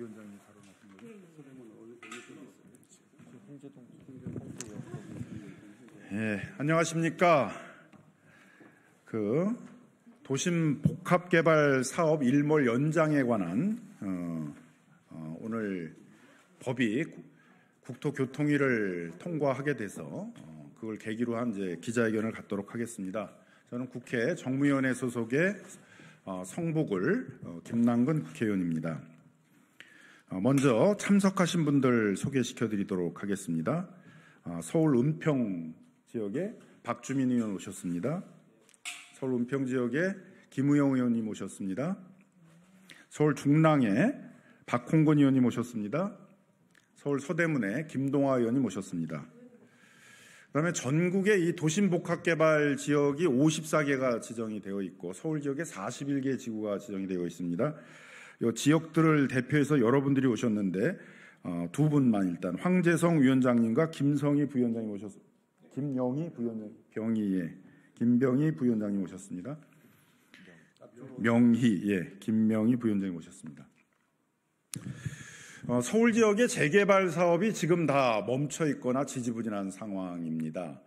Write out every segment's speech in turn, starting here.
위원장님 발언하신 거예요? 예, 안녕하십니까. 도심 복합개발 사업 일몰 연장에 관한 오늘 법이 국토교통위를 통과하게 돼서 그걸 계기로 한 이제 기자회견을 갖도록 하겠습니다. 저는 국회 정무위원회 소속의 성북을 김남근 국회의원입니다. 먼저 참석하신 분들 소개시켜드리도록 하겠습니다. 서울 은평 지역에 박주민 의원 오셨습니다. 서울 은평 지역에 김우영 의원님 오셨습니다. 서울 중랑에 박홍근 의원님 오셨습니다. 서울 서대문에 김동아 의원님 오셨습니다. 그다음에 전국의 이 도심복합개발 지역이 54개가 지정이 되어 있고 서울 지역에 41개 지구가 지정이 되어 있습니다. 이 지역들을 대표해서 여러분들이 오셨는데 두 분만 일단 황재성 위원장님과 김성희 부위원장님 오셨습니다. 김병희 부위원장님 오셨습니다. 김명희 부위원장님 오셨습니다. 서울 지역의 재개발 사업이 지금 다 멈춰 있거나 지지부진한 상황입니다.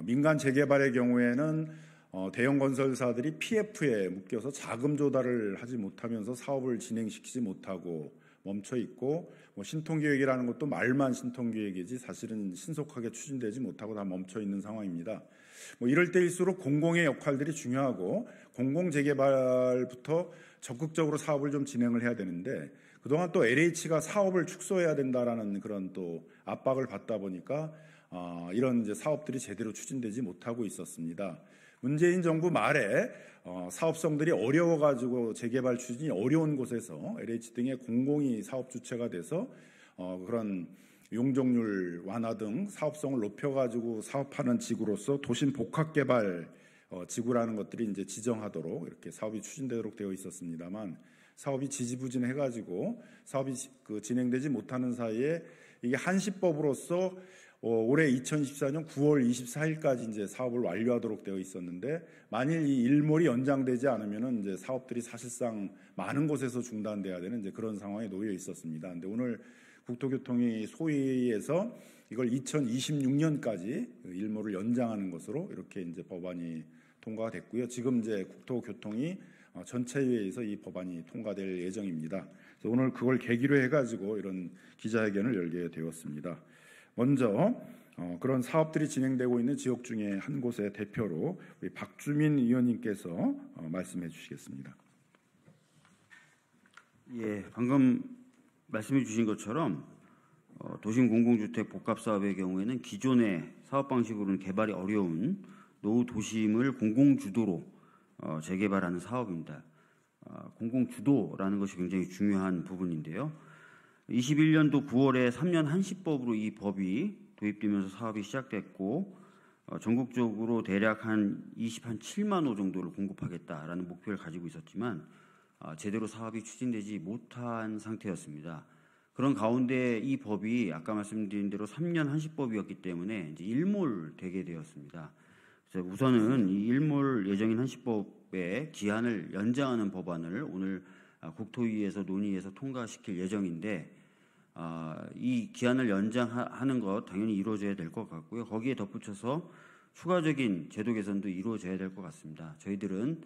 민간 재개발의 경우에는 대형 건설사들이 PF에 묶여서 자금 조달을 하지 못하면서 사업을 진행시키지 못하고 멈춰 있고, 신통계획이라는 것도 말만 신통계획이지 사실은 신속하게 추진되지 못하고 다 멈춰 있는 상황입니다. 이럴 때일수록 공공의 역할들이 중요하고 공공재개발부터 적극적으로 사업을 좀 진행을 해야 되는데, 그동안 또 LH가 사업을 축소해야 된다라는 그런 또 압박을 받다 보니까 이런 이제 사업들이 제대로 추진되지 못하고 있었습니다. 문재인 정부 말에 사업성들이 어려워가지고 재개발 추진이 어려운 곳에서 LH 등의 공공이 사업 주체가 돼서 그런 용적률 완화 등 사업성을 높여가지고 사업하는 지구로서 도심 복합개발 지구라는 것들이 이제 지정하도록 이렇게 사업이 추진되도록 되어 있었습니다만, 사업이 지지부진해가지고 사업이 진행되지 못하는 사이에 이게 한시법으로서 올해 2024년 9월 24일까지 이제 사업을 완료하도록 되어 있었는데, 만일 이 일몰이 연장되지 않으면은 이제 사업들이 사실상 많은 곳에서 중단돼야 되는 이제 그런 상황에 놓여 있었습니다. 근데 오늘 국토교통위 소위에서 이걸 2026년까지 일몰을 연장하는 것으로 이렇게 이제 법안이 통과가 됐고요. 지금 이제 국토교통위 전체회의에서 이 법안이 통과될 예정입니다. 그래서 오늘 그걸 계기로 해가지고 이런 기자회견을 열게 되었습니다. 먼저 그런 사업들이 진행되고 있는 지역 중에 한 곳의 대표로 우리 박주민 의원님께서 말씀해 주시겠습니다. 예, 방금 말씀해 주신 것처럼 도심 공공주택 복합사업의 경우에는 기존의 사업 방식으로는 개발이 어려운 노후 도심을 공공주도로 재개발하는 사업입니다. 공공주도라는 것이 굉장히 중요한 부분인데요. 21년도 9월에 3년 한시법으로 이 법이 도입되면서 사업이 시작됐고, 전국적으로 대략 한 7만 호 정도를 공급하겠다라는 목표를 가지고 있었지만 제대로 사업이 추진되지 못한 상태였습니다. 그런 가운데 이 법이 아까 말씀드린 대로 3년 한시법이었기 때문에 이제 일몰되게 되었습니다. 그래서 우선은 이 일몰 예정인 한시법의 기한을 연장하는 법안을 오늘 국토위에서 논의해서 통과시킬 예정인데, 이 기한을 연장하는 것 당연히 이루어져야 될 것 같고요. 거기에 덧붙여서 추가적인 제도 개선도 이루어져야 될 것 같습니다. 저희들은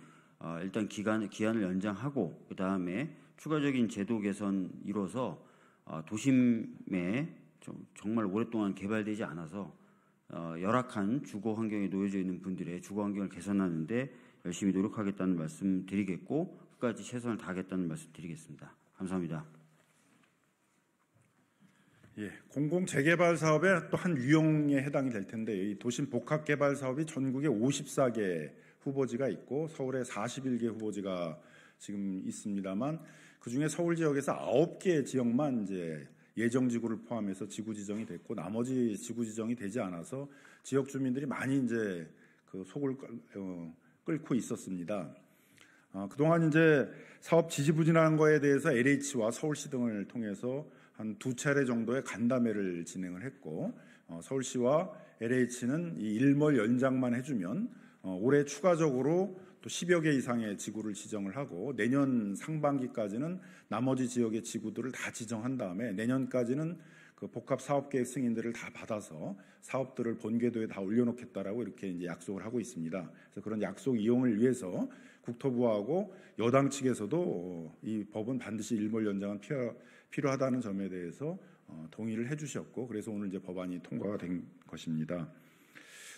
일단 기한을 연장하고 그 다음에 추가적인 제도 개선 이뤄서 도심에 정말 오랫동안 개발되지 않아서 열악한 주거 환경에 놓여져 있는 분들의 주거 환경을 개선하는 데 열심히 노력하겠다는 말씀 드리겠고, 끝까지 최선을 다하겠다는 말씀 드리겠습니다. 감사합니다. 예, 공공재개발 사업의 또 한 유형에 해당이 될 텐데, 이 도심 복합개발 사업이 전국에 54개 후보지가 있고 서울에 41개 후보지가 지금 있습니다만, 그중에 서울 지역에서 9개 지역만 이제 예정지구를 포함해서 지구 지정이 됐고, 나머지 지구 지정이 되지 않아서 지역 주민들이 많이 이제 그 속을 끓고 있었습니다. 그동안 이제 사업 지지부진한 거에 대해서 LH와 서울시 등을 통해서 한 2차례 정도의 간담회를 진행을 했고, 서울시와 LH는 이 일몰 연장만 해주면 올해 추가적으로 또 10여 개 이상의 지구를 지정을 하고 내년 상반기까지는 나머지 지역의 지구들을 다 지정한 다음에 내년까지는 그 복합 사업계획 승인들을 다 받아서 사업들을 본궤도에 다 올려놓겠다라고 이렇게 이제 약속을 하고 있습니다. 그래서 그런 약속 이용을 위해서 국토부하고 여당 측에서도 이 법은 반드시 일몰 연장은 필요하다는 점에 대해서 동의를 해주셨고, 그래서 오늘 이제 법안이 통과가 된 것입니다.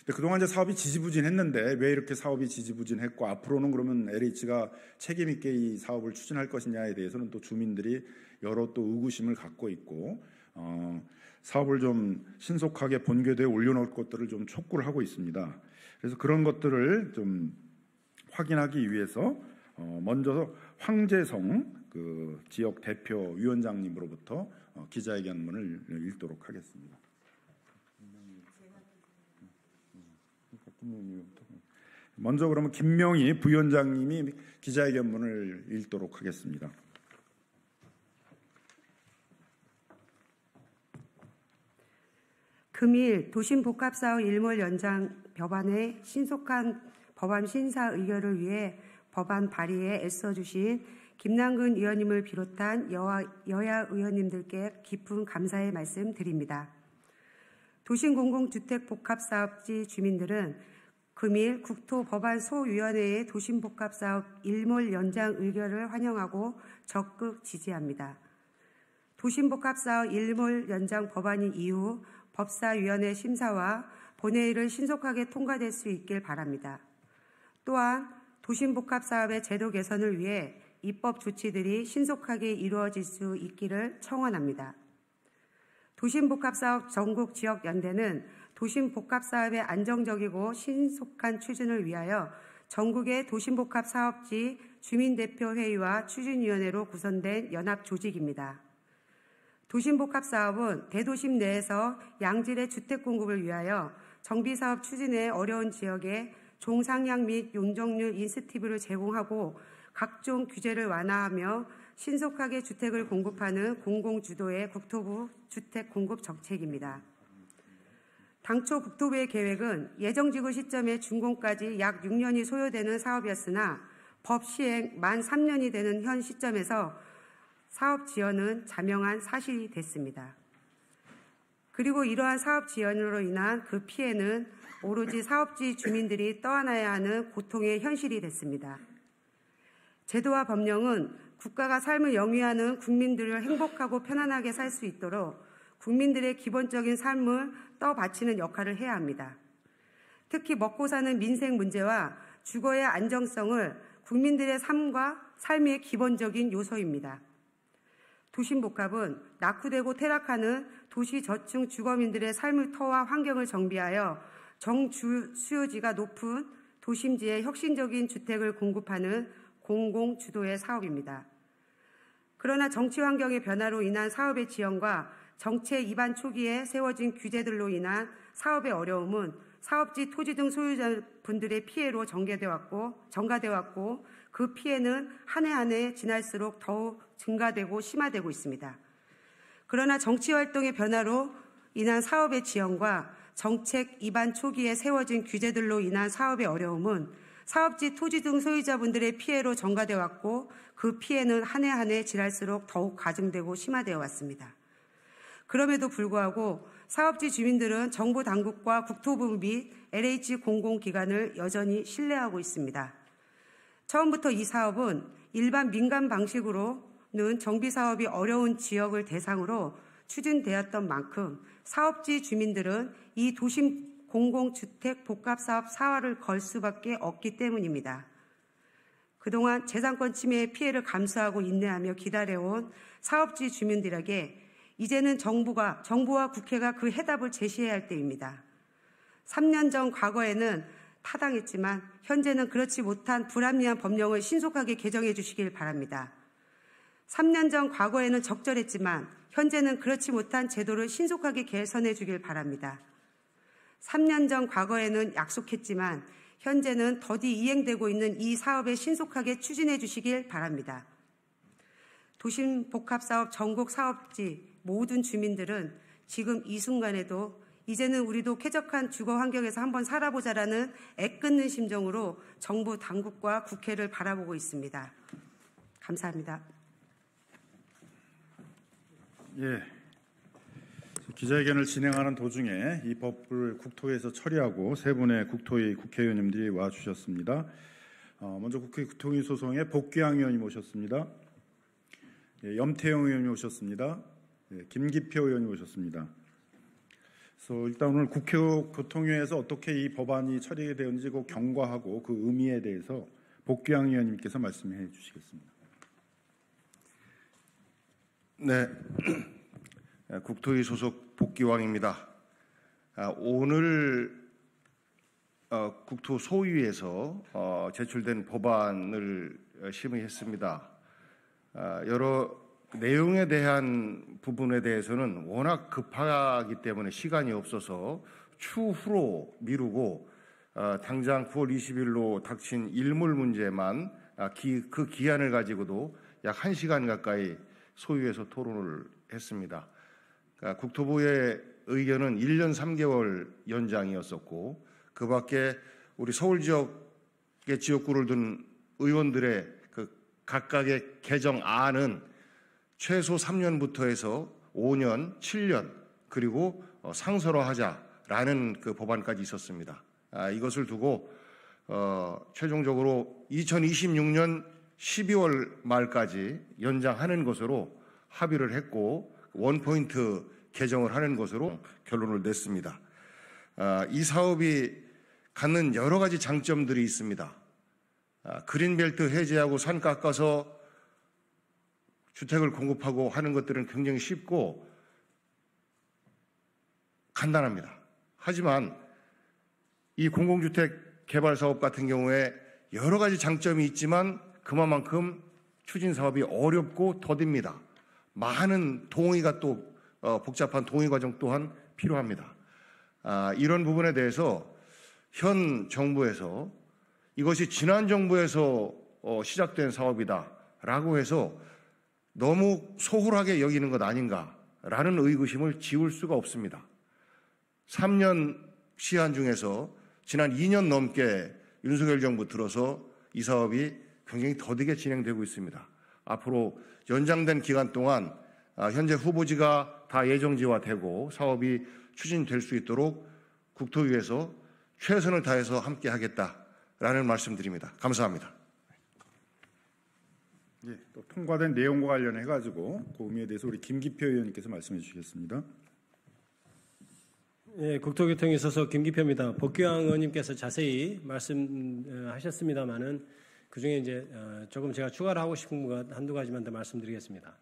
그동안 이제 사업이 지지부진했는데 왜 이렇게 사업이 지지부진했고 앞으로는 그러면 LH가 책임 있게 이 사업을 추진할 것이냐에 대해서는 또 주민들이 여러 또 의구심을 갖고 있고 사업을 좀 신속하게 본궤도에 올려놓을 것들을 좀 촉구를 하고 있습니다. 그래서 그런 것들을 좀 확인하기 위해서 먼저 황재성 그 지역 대표 위원장님으로부터 기자회견문을 읽도록 하겠습니다. 먼저 그러면 김명희 부위원장님이 기자회견문을 읽도록 하겠습니다. 금일 도심복합사업 일몰 연장 법안의 신속한 법안 심사 의결을 위해 법안 발의에 애써주신 김남근 의원님을 비롯한 여야 의원님들께 깊은 감사의 말씀 드립니다. 도심공공주택복합사업지 주민들은 금일 국토법안 소위원회의 도심복합사업 일몰 연장 의결을 환영하고 적극 지지합니다. 도심복합사업 일몰 연장 법안이 이후 법사위원회 심사와 본회의를 신속하게 통과될 수 있길 바랍니다. 또한 도심복합사업의 제도 개선을 위해 입법 조치들이 신속하게 이루어질 수 있기를 청원합니다. 도심복합사업 전국지역연대는 도심복합사업의 안정적이고 신속한 추진을 위하여 전국의 도심복합사업지 주민대표회의와 추진위원회로 구성된 연합조직입니다. 도심복합사업은 대도심 내에서 양질의 주택 공급을 위하여 정비사업 추진에 어려운 지역에 종상향 및 용적률 인센티브를 제공하고 각종 규제를 완화하며 신속하게 주택을 공급하는 공공주도의 국토부 주택 공급 정책입니다. 당초 국토부의 계획은 예정지구 시점에 준공까지 약 6년이 소요되는 사업이었으나 법 시행 만 3년이 되는 현 시점에서 사업 지연은 자명한 사실이 됐습니다. 그리고 이러한 사업 지연으로 인한 그 피해는 오로지 사업지 주민들이 떠안아야 하는 고통의 현실이 됐습니다. 제도와 법령은 국가가 삶을 영위하는 국민들을 행복하고 편안하게 살 수 있도록 국민들의 기본적인 삶을 떠받치는 역할을 해야 합니다. 특히 먹고 사는 민생 문제와 주거의 안정성을 국민들의 삶의 기본적인 요소입니다. 도심복합은 낙후되고 퇴락하는 도시 저층 주거민들의 삶의 터와 환경을 정비하여 정수요지가 높은 도심지에 혁신적인 주택을 공급하는 공공주도의 사업입니다. 그러나 정치 환경의 변화로 인한 사업의 지연과 정책 입안 초기에 세워진 규제들로 인한 사업의 어려움은 사업지, 토지 등 소유자분들의 피해로 전가되어 왔고 그 피해는 한 해 한 해 지날수록 더욱 증가되고 심화되고 있습니다. 그러나 정치활동의 변화로 인한 사업의 지연과 정책 입안 초기에 세워진 규제들로 인한 사업의 어려움은 사업지, 토지 등 소유자분들의 피해로 전가되어 왔고 그 피해는 한 해 한 해 지날수록 더욱 가중되고 심화되어 왔습니다. 그럼에도 불구하고 사업지 주민들은 정부 당국과 국토부 및 LH 공공기관을 여전히 신뢰하고 있습니다. 처음부터 이 사업은 일반 민간 방식으로는 정비사업이 어려운 지역을 대상으로 추진되었던 만큼 사업지 주민들은 이 도심 공공주택 복합사업 사활을 걸 수밖에 없기 때문입니다. 그동안 재산권 침해의 피해를 감수하고 인내하며 기다려온 사업지 주민들에게 이제는 정부와 국회가 그 해답을 제시해야 할 때입니다. 3년 전 과거에는 타당했지만 현재는 그렇지 못한 불합리한 법령을 신속하게 개정해 주시길 바랍니다. 3년 전 과거에는 적절했지만 현재는 그렇지 못한 제도를 신속하게 개선해 주길 바랍니다. 3년 전 과거에는 약속했지만 현재는 더디 이행되고 있는 이 사업에 신속하게 추진해 주시길 바랍니다. 도심복합사업 전국 사업지 모든 주민들은 지금 이 순간에도 이제는 우리도 쾌적한 주거 환경에서 한번 살아보자라는 애끓는 심정으로 정부 당국과 국회를 바라보고 있습니다. 감사합니다. 예. 기자회견을 진행하는 도중에 이 법을 국토위에서 처리하고 세 분의 국토위 국회의원님들이 와주셨습니다. 먼저 국회 국토위 소송의 복귀양 의원님 오셨습니다. 예, 염태영 의원님 오셨습니다. 예, 김기표 의원님 오셨습니다. 그래서 일단 오늘 국회 교통위에서 어떻게 이 법안이 처리되었는지 그 경과하고 그 의미에 대해서 복귀양 의원님께서 말씀해 주시겠습니다. 네, 국토위 소속 복귀왕입니다. 오늘 국토 소위에서 제출된 법안을 심의했습니다. 여러 내용에 대한 부분에 대해서는 워낙 급하기 때문에 시간이 없어서 추후로 미루고 당장 9월 20일로 닥친 일몰 문제만 그 기한을 가지고도 약 1시간 가까이 소위에서 토론을 했습니다. 국토부의 의견은 1년 3개월 연장이었었고 그 밖에 우리 서울 지역의 지역구를 둔 의원들의 그 각각의 개정안은 최소 3년부터 해서 5년, 7년 그리고 상설화하자라는 그 법안까지 있었습니다. 이것을 두고 최종적으로 2026년 12월 말까지 연장하는 것으로 합의를 했고 원포인트 개정을 하는 것으로 결론을 냈습니다. 이 사업이 갖는 여러 가지 장점들이 있습니다. 그린벨트 해제하고 산 깎아서 주택을 공급하고 하는 것들은 굉장히 쉽고 간단합니다. 하지만 이 공공주택 개발 사업 같은 경우에 여러 가지 장점이 있지만 그만큼 추진 사업이 어렵고 더딥니다. 많은 동의가 또 복잡한 동의 과정 또한 필요합니다. 이런 부분에 대해서 현 정부에서 이것이 지난 정부에서 시작된 사업이다라고 해서 너무 소홀하게 여기는 것 아닌가라는 의구심을 지울 수가 없습니다. 3년 시한 중에서 지난 2년 넘게 윤석열 정부 들어서 이 사업이 굉장히 더디게 진행되고 있습니다. 앞으로 연장된 기간 동안 현재 후보지가 다 예정지화되고 사업이 추진될 수 있도록 국토위에서 최선을 다해서 함께 하겠다라는 말씀드립니다. 감사합니다. 예, 또 통과된 내용과 관련해 가지고 그 의미에 대해서 우리 김기표 의원님께서 말씀해 주시겠습니다. 예, 국토교통위 소속 김기표입니다. 복귀왕 의원님께서 자세히 말씀하셨습니다만은 그 중에 이제 조금 제가 추가를 하고 싶은 것 한두 가지만 더 말씀드리겠습니다.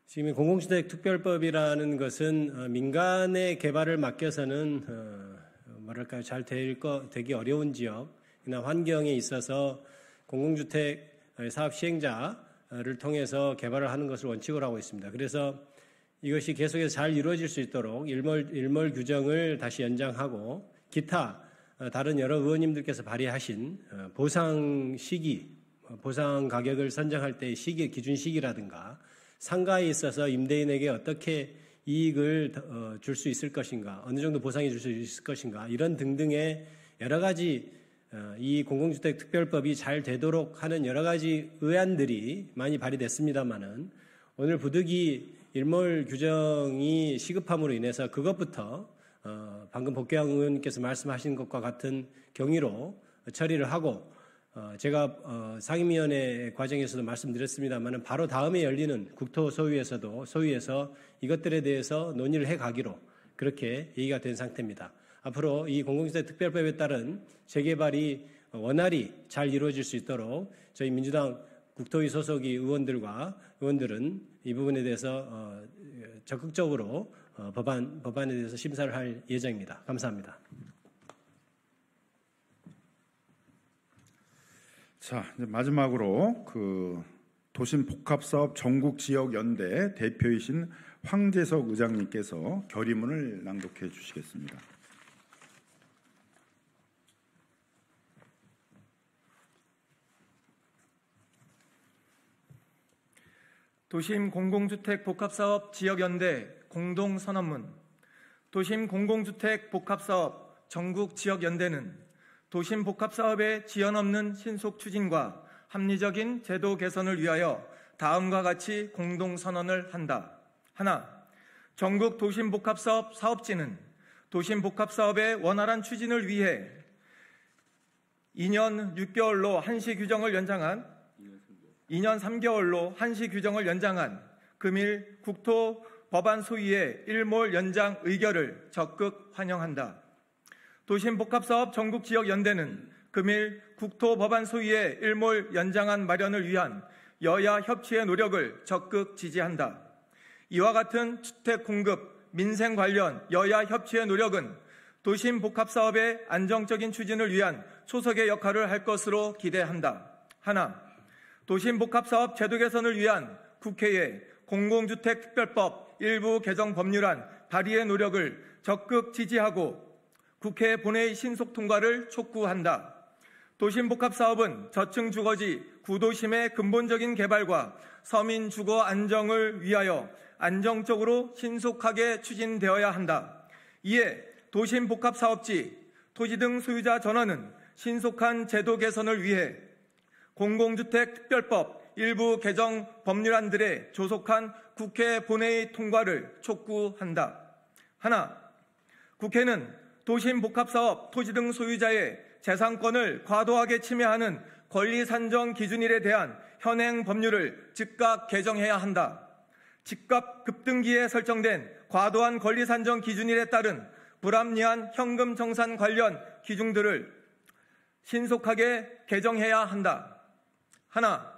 지금 공공주택 특별법이라는 것은 민간의 개발을 맡겨서는 뭐랄까요, 잘 되기 어려운 지역이나 환경에 있어서 공공주택 사업 시행자를 통해서 개발을 하는 것을 원칙으로 하고 있습니다. 그래서 이것이 계속해서 잘 이루어질 수 있도록 일몰 규정을 다시 연장하고 기타 다른 여러 의원님들께서 발의하신 보상 시기, 보상 가격을 선정할 때의 시기, 기준 시기라든가 상가에 있어서 임대인에게 어떻게 이익을 줄 수 있을 것인가, 어느 정도 보상해 줄 수 있을 것인가, 이런 등등의 여러 가지 이 공공주택 특별법이 잘 되도록 하는 여러 가지 의안들이 많이 발의됐습니다만은 오늘 부득이 일몰 규정이 시급함으로 인해서 그것부터 방금 복귀왕 의원님께서 말씀하신 것과 같은 경위로 처리를 하고 제가 상임위원회 과정에서도 말씀드렸습니다만 바로 다음에 열리는 국토소위에서 이것들에 대해서 논의를 해가기로 그렇게 얘기가 된 상태입니다. 앞으로 이 공공주택 특별법에 따른 재개발이 원활히 잘 이루어질 수 있도록 저희 민주당 국토위 소속의 의원들은 이 부분에 대해서 적극적으로 법안에 대해서 심사를 할 예정입니다. 감사합니다. 자, 이제 마지막으로 그 도심복합사업 전국지역연대 대표이신 황재석 의장님께서 결의문을 낭독해 주시겠습니다. 도심 공공주택 복합사업 지역연대 공동선언문. 도심 공공주택 복합사업 전국지역연대는 도심 복합사업의 지연 없는 신속 추진과 합리적인 제도 개선을 위하여 다음과 같이 공동선언을 한다. 하나, 전국 도심복합사업 사업지는 도심복합사업의 원활한 추진을 위해 2년 6개월로 한시 규정을 연장한 2년 3개월로 한시 규정을 연장한 금일 국토 법안 소위의 일몰 연장 의결을 적극 환영한다. 도심복합사업 전국지역연대는 금일 국토 법안 소위의 일몰 연장안 마련을 위한 여야 협치의 노력을 적극 지지한다. 이와 같은 주택 공급, 민생 관련 여야 협치의 노력은 도심 복합사업의 안정적인 추진을 위한 초석의 역할을 할 것으로 기대한다. 하나, 도심 복합사업 제도 개선을 위한 국회의 공공주택특별법 일부 개정 법률안 발의의 노력을 적극 지지하고 국회 본회의 신속 통과를 촉구한다. 도심복합사업은 저층 주거지 구도심의 근본적인 개발과 서민 주거 안정을 위하여 안정적으로 신속하게 추진되어야 한다. 이에 도심복합사업지, 토지 등 소유자 전원은 신속한 제도 개선을 위해 공공주택특별법 일부 개정 법률안들의 조속한 국회 본회의 통과를 촉구한다. 하나, 국회는 도심복합사업 토지 등 소유자의 재산권을 과도하게 침해하는 권리산정 기준일에 대한 현행 법률을 즉각 개정해야 한다. 집값 급등기에 설정된 과도한 권리산정 기준일에 따른 불합리한 현금 정산 관련 기준들을 신속하게 개정해야 한다. 하나,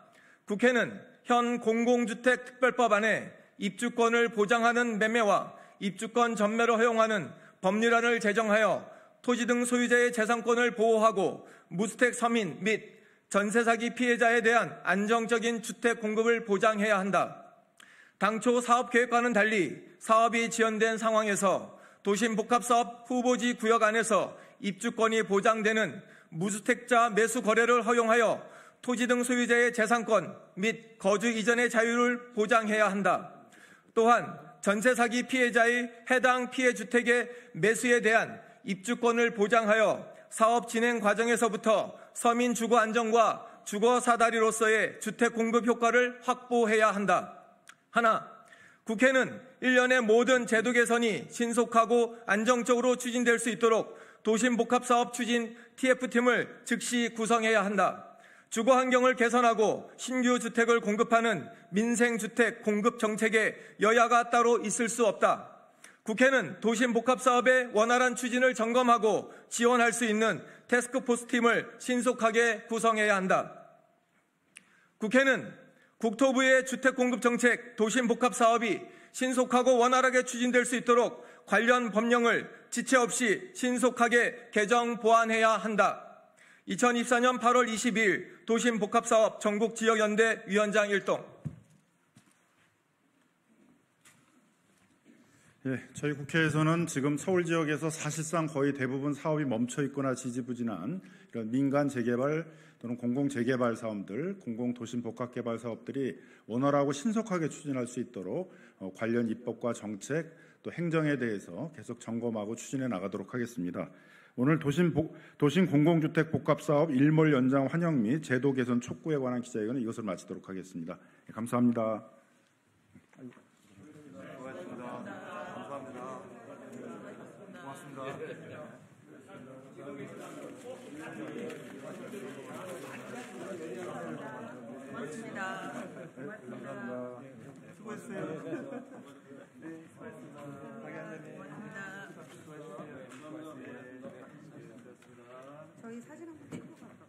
국회는 현 공공주택특별법 안에 입주권을 보장하는 매매와 입주권 전매로 허용하는 법률안을 제정하여 토지 등 소유자의 재산권을 보호하고 무주택 서민 및 전세 사기 피해자에 대한 안정적인 주택 공급을 보장해야 한다. 당초 사업계획과는 달리 사업이 지연된 상황에서 도심복합사업 후보지 구역 안에서 입주권이 보장되는 무주택자 매수 거래를 허용하여 토지 등 소유자의 재산권 및 거주 이전의 자유를 보장해야 한다. 또한 전세 사기 피해자의 해당 피해 주택의 매수에 대한 입주권을 보장하여 사업 진행 과정에서부터 서민 주거 안정과 주거 사다리로서의 주택 공급 효과를 확보해야 한다. 하나, 국회는 일련의 모든 제도 개선이 신속하고 안정적으로 추진될 수 있도록 도심복합사업 추진 TF팀을 즉시 구성해야 한다. 주거 환경을 개선하고 신규 주택을 공급하는 민생주택 공급 정책에 여야가 따로 있을 수 없다. 국회는 도심복합사업의 원활한 추진을 점검하고 지원할 수 있는 태스크포스 팀을 신속하게 구성해야 한다. 국회는 국토부의 주택공급정책 도심복합사업이 신속하고 원활하게 추진될 수 있도록 관련 법령을 지체 없이 신속하게 개정 보완해야 한다. 2024년 8월 22일 도심복합사업 전국지역연대 위원장 일동. 저희 국회에서는 지금 서울 지역에서 사실상 거의 대부분 사업이 멈춰 있거나 지지부진한 이런 민간 재개발 또는 공공 재개발 사업들, 공공 도심 복합 개발 사업들이 원활하고 신속하게 추진할 수 있도록 관련 입법과 정책 또 행정에 대해서 계속 점검하고 추진해 나가도록 하겠습니다. 오늘 도심 공공주택 복합 사업 일몰 연장 환영 및 제도 개선 촉구에 관한 기자회견은 이것을 마치도록 하겠습니다. 감사합니다. 저희 사진 한번 찍고 갈까요?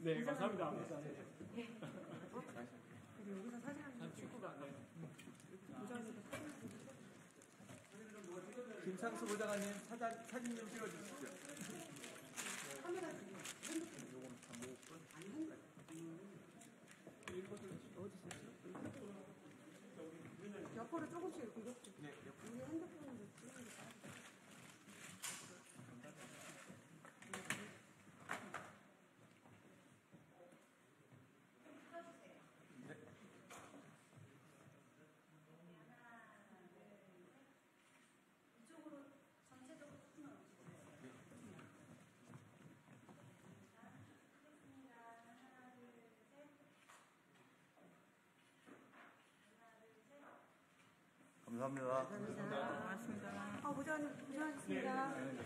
네, 감사합니다. 여기서 사진 한번 찍고 갈까요? 김창수 보좌관님 사진 좀 찍어주시죠. 옆으로 조금씩 이렇게 핸드폰으로 찍는 게 이쪽으로 감사합니다. 고맙습니다. 고생하셨습니다.